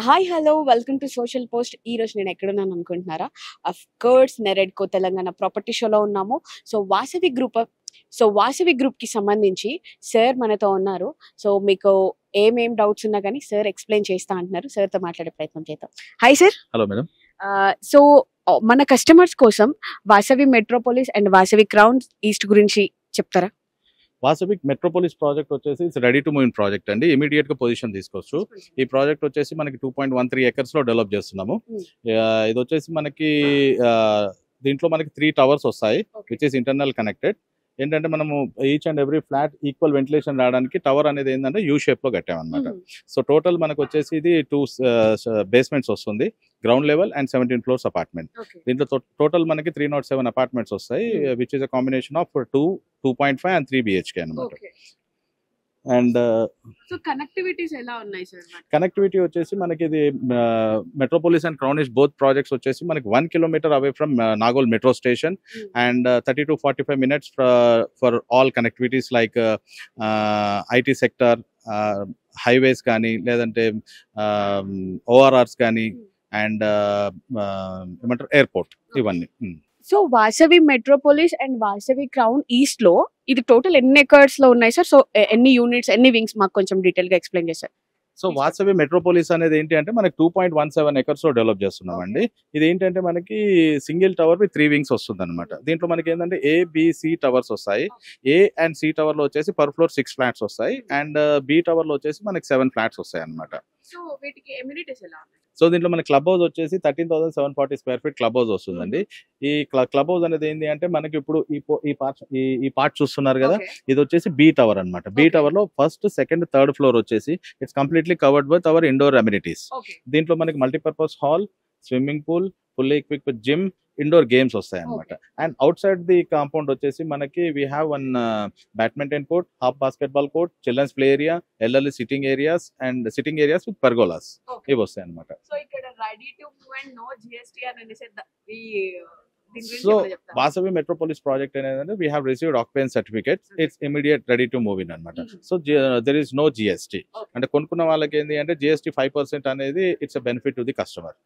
Hi hello welcome to social post. ఈ రోజు నేను ఎక్కడున్నాను అనుకుంటున్నారా? అఫ్ కోర్స్ నెరెడ్కో తెలంగాణ ప్రాపర్టీ షోలో ఉన్నాము. వాసవి గ్రూప్ కి సంబంధించి సార్ మనతో ఉన్నారు. సో మీకు ఏమేం డౌట్స్ ఉన్నా కానీ సార్ ఎక్స్ప్లెయిన్ చేస్తా అంటున్నారు. సార్ తో మాట్లాడే ప్రయత్నం చేద్దాం. Hi sir. Hello madam. So మన కస్టమర్స్ కోసం Vasavi Metropolis and Vasavi crown east గురించి చెప్తారా? వాసవి మెట్రోపోలిస్ ప్రాజెక్ట్ వచ్చేసి it's ready to move in project అండి. ఇమీడియట్ గా పొజిషన్ తీసుకోవచ్చు. ఈ ప్రాజెక్ట్ వచ్చేసి మనకి 2.13 acres లో డెవలప్ చేస్తున్నాము. ఇది వచ్చేసి మనకి దీంట్లో మనకి 3 towers వస్తాయి, విచ్ ఇస్ ఇంటర్నల్ కనెక్టెడ్. ఏంటంటే మనము each and every flat equal ventilation రావడానికి టవర్ అనేది ఏంటంటే యూ షేప్ లో కట్టామన్నమాట. సో టోటల్ మనకు వచ్చేసి ఇది 2 basements వస్తుంది, ground level and 17 floors apartment. దీంట్లో టోటల్ మనకి 307 అపార్ట్మెంట్స్ వస్తాయి, which is a combination of 2.5 and 3 BHK అన్నమాట. అండ్ సో కనెక్టివిటీస్ ఎలా ఉన్నాయి సార్? కనెక్టివిటీ వచ్చేసి మనకి ఇది Metropolis and crown east both projects వచ్చేసి మనకి 1 kilometer away from Nagole metro station and 30 to 45 minutes for all connectivities like IT sector, highways కానీ లేదంటే ఓఆర్ఆర్స్ కానీ అండ్ ఏమంటారు ఎయిర్పోర్ట్, ఇవన్నీ. So Vasavi Metropolis and Vasavi crown east లో ఇది టోటల్ ఎన్ని ఎకర్స్ లో ఉన్నాయి సార్? సో ఎన్ని యూనిట్స్, ఎన్ని వింగ్స్ మాకు కొంచెం డీటెయిల్ గా ఎక్స్ప్లెయిన్ చేస్తారు. సో వాసవి మెట్రోపోలిస్ అనేది ఏంటి అంటే మనకి 2.17 acres లో డెవలప్ చేస్తున్నాం అండి. ఇది ఏంటంటే మనకి సింగిల్ టవర్ విత్ 3 wings వస్తుంది అనమాట. దీంట్లో మనకి ఏంటంటే ABC టవర్స్ వస్తాయి. A and C టవర్ లో వచ్చేసి పర్ ఫ్లోర్ 6 flats వస్తాయి అండ్ B టవర్ లో వచ్చేసి మనకి 7 flats వస్తాయి అనమాట. సో వీటికి ఎమ్యూనిటీస్ ఎలా ఉన్నాయి? సో దీంట్లో మన క్లబ్ హౌస్ వచ్చేసి 13,740 square feet క్లబ్ హౌస్ వస్తుందండి. ఈ క్లబ్ హౌస్ అనేది ఏంటి అంటే మనకి ఇప్పుడు ఈ పార్ట్ చూస్తున్నారు కదా, ఇది వచ్చేసి B టవర్ అనమాట. B టవర్ లో ఫస్ట్, సెకండ్, థర్డ్ ఫ్లోర్ వచ్చేసి it's completely covered with our indoor amenities. దీంట్లో మనకి multipurpose hall, swimming pool, fully equipped with gym, indoor games వస్తాయి అనమాట. And outside the compound వచ్చేసి మనకి we have one badminton court, half basketball court, children's play area, ఎల్ఎల్ఈ sitting areas with pergolas, ఇవి వస్తాయి అనమాట. సో వాసవి మెట్రోపోలిస్ ప్రాజెక్ట్ అనేది we have received occupancy certificate, it's immediate ready to move in అనమాట. So there is no GST. అంటే కొనుక్కున్న వాళ్ళకి ఏంటి అంటే GST 5% అనేది it's a benefit to the customer.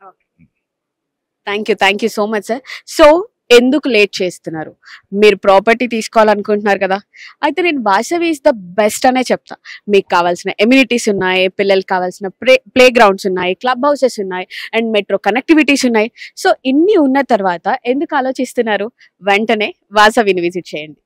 Thank you so much sir. So ఎందుకు late చేస్తున్నారు? మీరు ప్రాపర్టీ తీసుకోవాలనుకుంటున్నారు కదా, అయితే నేను వాసవి ఇస్ ద బెస్ట్ అనే చెప్తా. మీకు కావాల్సిన ఎమ్యూనిటీస్ ఉన్నాయి, పిల్లలకి కావాల్సిన ప్లే గ్రౌండ్స్ ఉన్నాయి, క్లబ్ హౌసెస్ ఉన్నాయి అండ్ మెట్రో కనెక్టివిటీస్ ఉన్నాయి. సో ఇన్ని ఉన్న తర్వాత ఎందుకు ఆలోచిస్తున్నారు? వెంటనే వాసవిని విజిట్ చేయండి.